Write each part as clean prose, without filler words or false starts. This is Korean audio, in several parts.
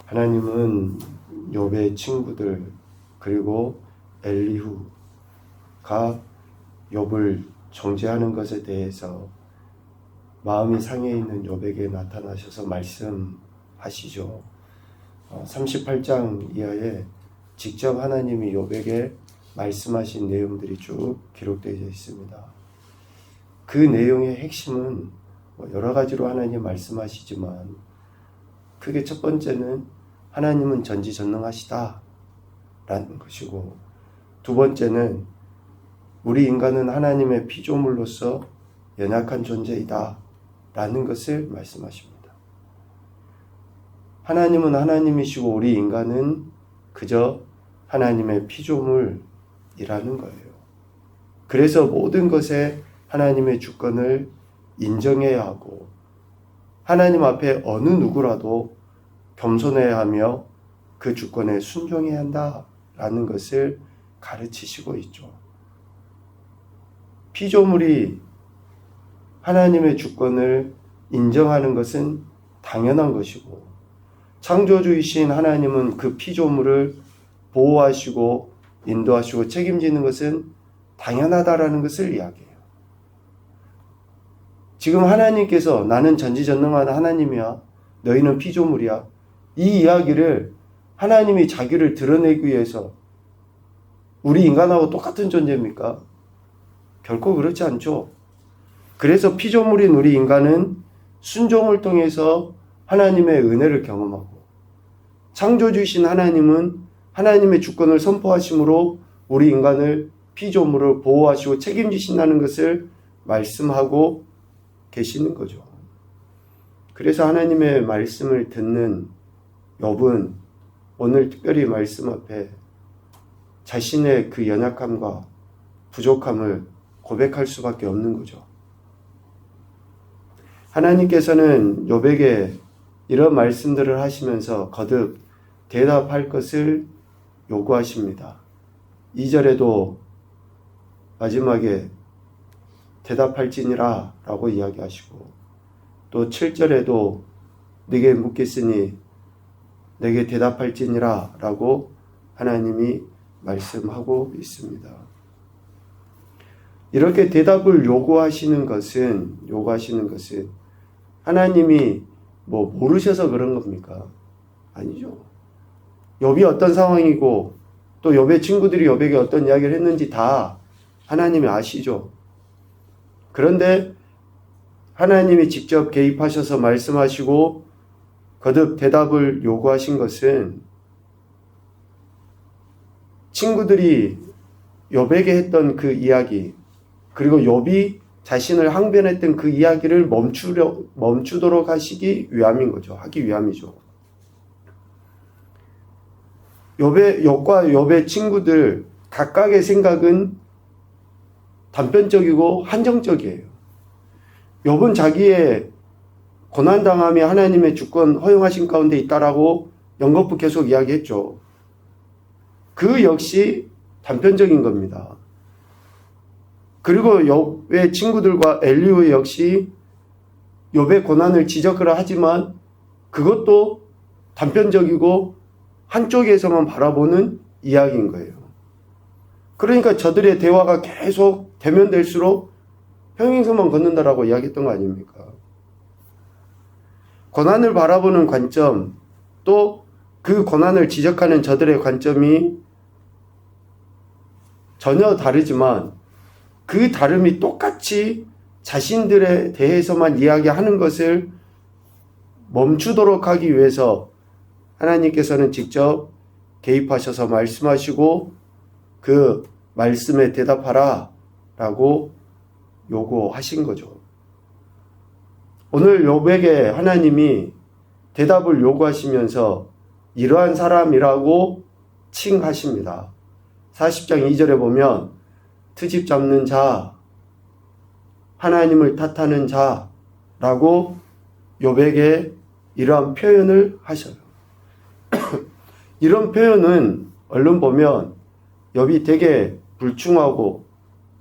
하나님은 욥의 친구들 그리고 엘리후가 욥을 정죄하는 것에 대해서 마음이 상해 있는 욥에게 나타나셔서 말씀하시죠. 38장 이하에 직접 하나님이 욥에게 말씀하신 내용들이 쭉 기록되어 있습니다. 그 내용의 핵심은 여러 가지로 하나님 말씀하시지만 크게 첫 번째는 하나님은 전지전능하시다 라는 것이고, 두 번째는 우리 인간은 하나님의 피조물로서 연약한 존재이다 라는 것을 말씀하십니다. 하나님은 하나님이시고 우리 인간은 그저 하나님의 피조물이라는 거예요. 그래서 모든 것에 하나님의 주권을 인정해야 하고 하나님 앞에 어느 누구라도 겸손해야 하며 그 주권에 순종해야 한다라는 것을 가르치시고 있죠. 피조물이 하나님의 주권을 인정하는 것은 당연한 것이고, 창조주이신 하나님은 그 피조물을 보호하시고 인도하시고 책임지는 것은 당연하다라는 것을 이야기해요. 지금 하나님께서 나는 전지전능한 하나님이야, 너희는 피조물이야, 이 이야기를 하나님이 자기를 드러내기 위해서 우리 인간하고 똑같은 존재입니까? 결코 그렇지 않죠. 그래서 피조물인 우리 인간은 순종을 통해서 하나님의 은혜를 경험하고, 창조주이신 하나님은 하나님의 주권을 선포하심으로 우리 인간을 피조물을 보호하시고 책임지신다는 것을 말씀하고 계시는 거죠. 그래서 하나님의 말씀을 듣는 욥은 오늘 특별히 말씀 앞에 자신의 그 연약함과 부족함을 고백할 수밖에 없는 거죠. 하나님께서는 욥에게 이런 말씀들을 하시면서 거듭 대답할 것을 요구하십니다. 2절에도 마지막에 대답할지니라 라고 이야기하시고, 또 7절에도 네게 묻겠으니 내게 대답할지니라 라고 하나님이 말씀하고 있습니다. 이렇게 대답을 요구하시는 것은 하나님이 모르셔서 그런 겁니까? 아니죠. 욥이 어떤 상황이고 또 욥의 친구들이 욥에게 어떤 이야기를 했는지 다 하나님이 아시죠. 그런데 하나님이 직접 개입하셔서 말씀하시고 거듭 대답을 요구하신 것은 친구들이 욥에게 했던 그 이야기, 그리고 욥이 자신을 항변했던 그 이야기를 멈추도록 하기 위함이죠. 욥과 욥의 친구들 각각의 생각은 단편적이고 한정적이에요. 욥은 자기의 고난당함이 하나님의 주권 허용하신 가운데 있다라고 연거푸 계속 이야기했죠. 그 역시 단편적인 겁니다. 그리고 욥의 친구들과 엘리후 역시 욥의 고난을 지적을 하지만 그것도 단편적이고 한쪽에서만 바라보는 이야기인 거예요. 그러니까 저들의 대화가 계속 대면될수록 평행선만 걷는다라고 이야기했던 거 아닙니까? 고난을 바라보는 관점, 또 그 고난을 지적하는 저들의 관점이 전혀 다르지만 그 다름이 똑같이 자신들에 대해서만 이야기하는 것을 멈추도록 하기 위해서 하나님께서는 직접 개입하셔서 말씀하시고 그 말씀에 대답하라 라고 요구하신 거죠. 오늘 욥에게 하나님이 대답을 요구하시면서 이러한 사람이라고 칭하십니다. 40장 2절에 보면 트집 잡는 자, 하나님을 탓하는 자라고 욥에게 이러한 표현을 하셔요. 이런 표현은 얼른 보면 욥이 되게 불충하고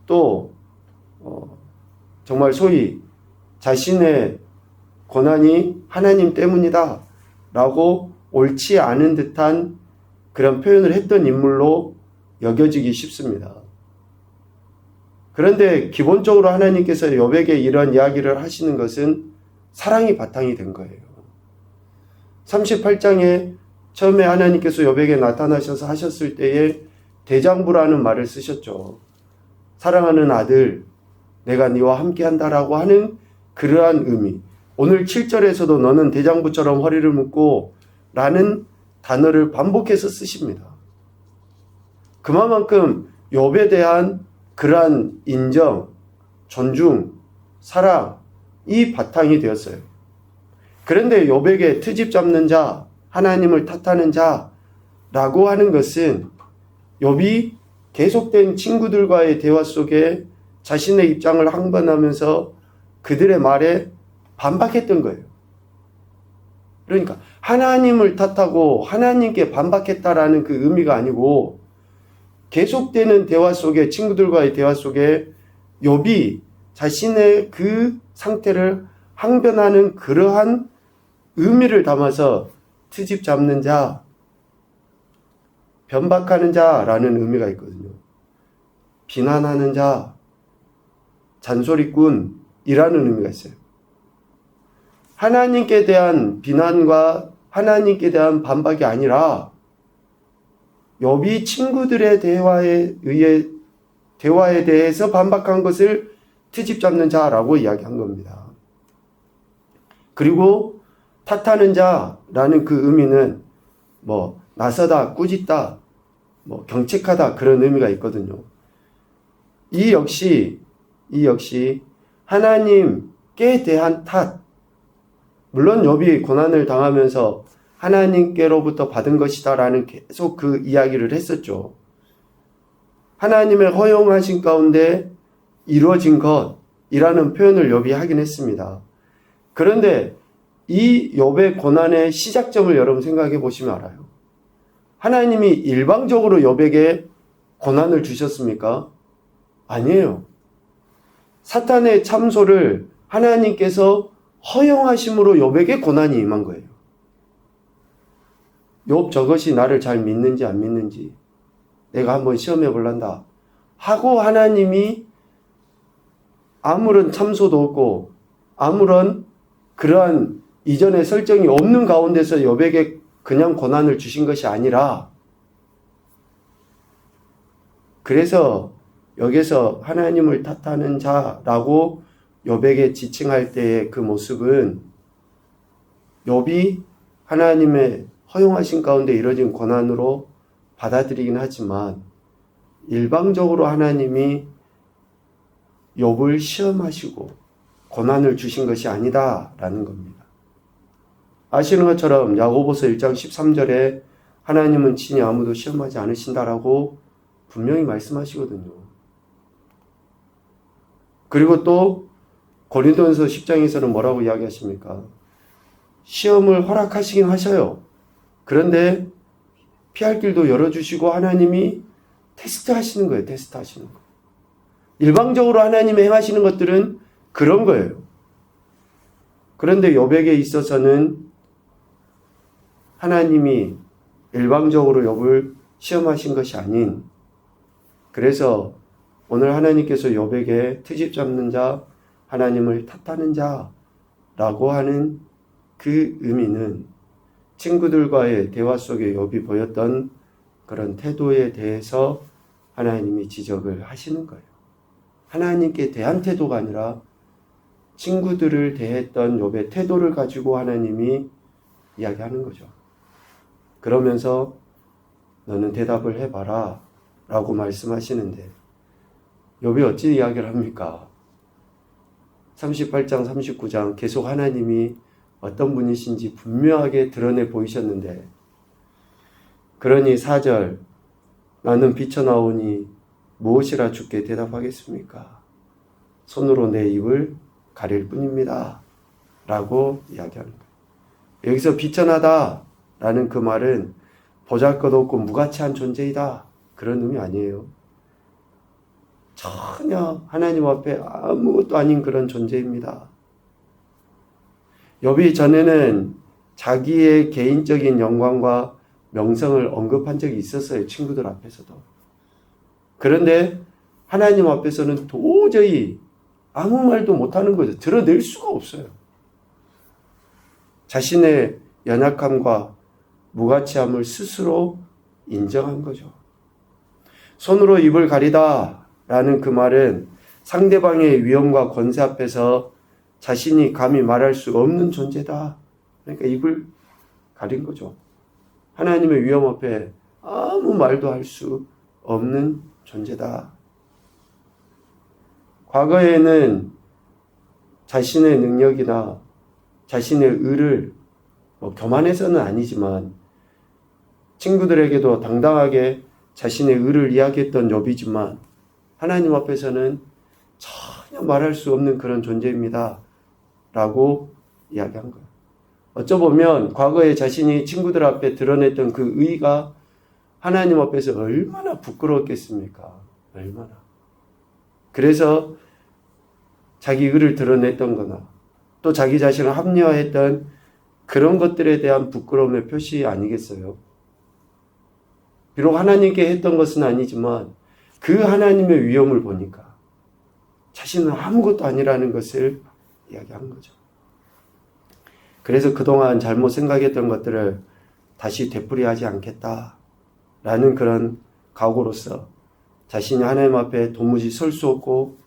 또 정말 소위 자신의 고난이 하나님 때문이다 라고 옳지 않은 듯한 그런 표현을 했던 인물로 여겨지기 쉽습니다. 그런데 기본적으로 하나님께서 욥에게 이런 이야기를 하시는 것은 사랑이 바탕이 된 거예요. 38장에 처음에 하나님께서 욥에게 나타나셔서 하셨을 때에 대장부라는 말을 쓰셨죠. 사랑하는 아들, 내가 네와 함께한다라고 하는 그러한 의미. 오늘 7절에서도 너는 대장부처럼 허리를 묶고 라는 단어를 반복해서 쓰십니다. 그만큼 욥에 그러한 인정, 존중, 사랑이 바탕이 되었어요. 그런데 욥에게 트집 잡는 자, 하나님을 탓하는 자라고 하는 것은 욥이 계속된 친구들과의 대화 속에 자신의 입장을 항변하면서 그들의 말에 반박했던 거예요. 그러니까 하나님을 탓하고 하나님께 반박했다라는 그 의미가 아니고 계속되는 대화 속에 친구들과의 대화 속에 욥이 자신의 그 상태를 항변하는 그러한 의미를 담아서 트집 잡는 자, 변박하는 자라는 의미가 있거든요. 비난하는 자, 잔소리꾼이라는 의미가 있어요. 하나님께 대한 비난과 하나님께 대한 반박이 아니라 욥이 친구들의 대화에 대해서 반박한 것을 트집 잡는 자라고 이야기한 겁니다. 그리고 탓하는 자라는 그 의미는 나서다, 꾸짖다, 경책하다 그런 의미가 있거든요. 이 역시 하나님께 대한 탓. 물론 욥이 고난을 당하면서 하나님께로부터 받은 것이다라는 계속 그 이야기를 했었죠. 하나님의 허용하신 가운데 이루어진 것이라는 표현을 욥이 하긴 했습니다. 그런데 이 욥의 고난의 시작점을 여러분 생각해 보시면 알아요. 하나님이 일방적으로 욥에게 고난을 주셨습니까? 아니에요. 사탄의 참소를 하나님께서 허용하심으로 욥에게 고난이 임한 거예요. 욥 저것이 나를 잘 믿는지 안 믿는지 내가 한번 시험해 볼란다 하고 하나님이 아무런 참소도 없고 아무런 그러한 이전의 설정이 없는 가운데서 욥에게 그냥 고난을 주신 것이 아니라 그래서 여기서 하나님을 탓하는 자라고 욥에게 지칭할 때의 그 모습은 욥이 하나님의 허용하신 가운데 이뤄진 고난으로 받아들이긴 하지만 일방적으로 하나님이 욥을 시험하시고 고난을 주신 것이 아니다라는 겁니다. 아시는 것처럼 야고보서 1장 13절에 하나님은 친히 아무도 시험하지 않으신다라고 분명히 말씀하시거든요. 그리고 또 고린도전서 10장에서는 뭐라고 이야기하십니까? 시험을 허락하시긴 하셔요. 그런데 피할 길도 열어주시고 하나님이 테스트하시는 거예요. 테스트하시는 거. 일방적으로 하나님이 행하시는 것들은 그런 거예요. 그런데 욥에게 있어서는 하나님이 일방적으로 욥을 시험하신 것이 아닌, 그래서 오늘 하나님께서 욥에게 트집 잡는 자, 하나님을 탓하는 자라고 하는 그 의미는 친구들과의 대화 속에 욥이 보였던 그런 태도에 대해서 하나님이 지적을 하시는 거예요. 하나님께 대한 태도가 아니라 친구들을 대했던 욥의 태도를 가지고 하나님이 이야기하는 거죠. 그러면서 너는 대답을 해봐라 라고 말씀하시는데 욥이 어찌 이야기를 합니까? 38장 39장 계속 하나님이 어떤 분이신지 분명하게 드러내 보이셨는데 그러니 4절 나는 비쳐나오니 무엇이라 주께 대답하겠습니까? 손으로 내 입을 가릴 뿐입니다. 라고 이야기하는 거예요. 여기서 비천하다 라는 그 말은 보잘것없고 무가치한 존재이다 그런 의미 아니에요. 전혀 하나님 앞에 아무것도 아닌 그런 존재입니다. 욥이 전에는 자기의 개인적인 영광과 명성을 언급한 적이 있었어요. 친구들 앞에서도. 그런데 하나님 앞에서는 도저히 아무 말도 못하는 거죠. 드러낼 수가 없어요. 자신의 연약함과 무가치함을 스스로 인정한 거죠. 손으로 입을 가리다 라는 그 말은 상대방의 위험과 권세 앞에서 자신이 감히 말할 수 없는 존재다. 그러니까 입을 가린 거죠. 하나님의 위험 앞에 아무 말도 할 수 없는 존재다. 과거에는 자신의 능력이나 자신의 의를 교만해서는 아니지만 친구들에게도 당당하게 자신의 의를 이야기했던 욥이지만 하나님 앞에서는 전혀 말할 수 없는 그런 존재입니다. 라고 이야기한 거예요. 어쩌보면 과거에 자신이 친구들 앞에 드러냈던 그 의가 하나님 앞에서 얼마나 부끄러웠겠습니까? 얼마나. 그래서 자기 의를 드러냈던 거나 또 자기 자신을 합리화했던 그런 것들에 대한 부끄러움의 표시 아니겠어요? 비록 하나님께 했던 것은 아니지만 그 하나님의 위엄을 보니까 자신은 아무것도 아니라는 것을 이야기한 거죠. 그래서 그동안 잘못 생각했던 것들을 다시 되풀이하지 않겠다라는 그런 각오로서 자신이 하나님 앞에 도무지 설 수 없고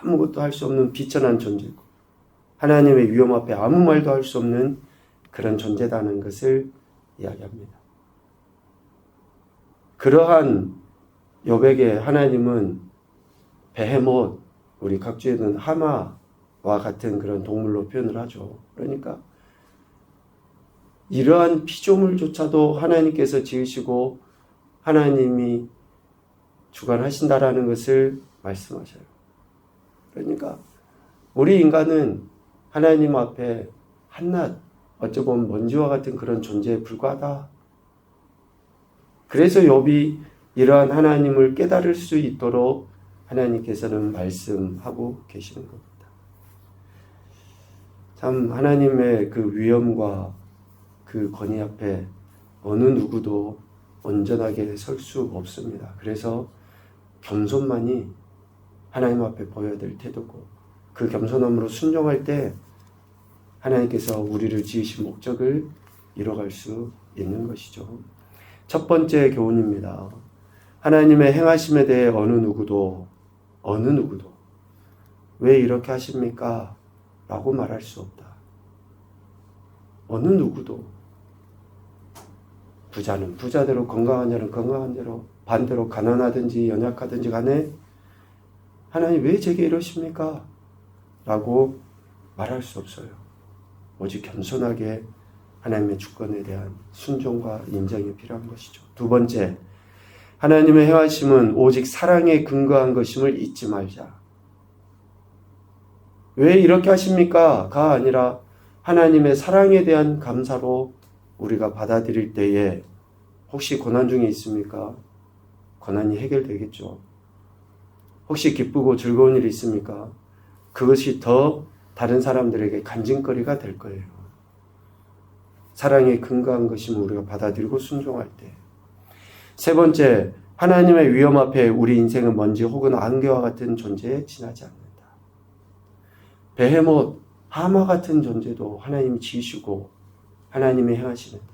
아무것도 할 수 없는 비천한 존재고 하나님의 위엄 앞에 아무 말도 할 수 없는 그런 존재다는 것을 이야기합니다. 그러한 욥에게 하나님은 베헤못, 우리 각주에는 하마와 같은 그런 동물로 표현을 하죠. 그러니까 이러한 피조물조차도 하나님께서 지으시고 하나님이 주관하신다라는 것을 말씀하셔요. 그러니까 우리 인간은 하나님 앞에 한낱 어쩌보면 먼지와 같은 그런 존재에 불과하다. 그래서 욥이 이러한 하나님을 깨달을 수 있도록 하나님께서는 말씀하고 계시는 겁니다. 참 하나님의 그 위엄과 그 권위 앞에 어느 누구도 온전하게 설 수 없습니다. 그래서 겸손만이 하나님 앞에 보여야 될 태도고 그 겸손함으로 순종할 때 하나님께서 우리를 지으신 목적을 이뤄갈 수 있는 것이죠. 첫 번째 교훈입니다. 하나님의 행하심에 대해 어느 누구도 왜 이렇게 하십니까? 라고 말할 수 없다. 어느 누구도 부자는 부자대로 건강한 자는 건강한 대로 반대로 가난하든지 연약하든지 간에 하나님 왜 제게 이러십니까? 라고 말할 수 없어요. 오직 겸손하게 하나님의 주권에 대한 순종과 인정이 필요한 것이죠. 두 번째, 하나님의 행하심은 오직 사랑에 근거한 것임을 잊지 말자. 왜 이렇게 하십니까? 가 아니라 하나님의 사랑에 대한 감사로 우리가 받아들일 때에 혹시 고난 중에 있습니까? 고난이 해결되겠죠. 혹시 기쁘고 즐거운 일이 있습니까? 그것이 더 다른 사람들에게 간증거리가 될 거예요. 사랑에 근거한 것이면 우리가 받아들이고 순종할 때. 세 번째, 하나님의 위엄 앞에 우리 인생은 먼지 혹은 안개와 같은 존재에 지나지 않는다. 베헤못, 하마 같은 존재도 하나님이 지으시고 하나님이 행하시는데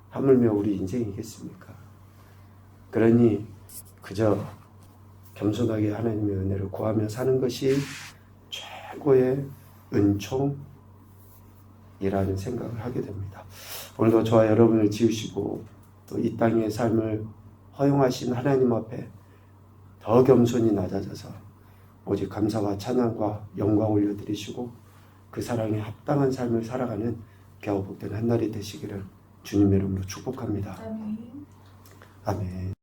하물며 우리 인생이겠습니까? 그러니 그저 겸손하게 하나님의 은혜를 구하며 사는 것이 최고의 은총이라는 생각을 하게 됩니다. 오늘도 저와 여러분을 지으시고 또 이 땅의 삶을 허용하신 하나님 앞에 더 겸손히 낮아져서 오직 감사와 찬양과 영광 올려드리시고 그 사랑에 합당한 삶을 살아가는 겨우 복된 한 날이 되시기를 주님의 이름으로 축복합니다. 아멘.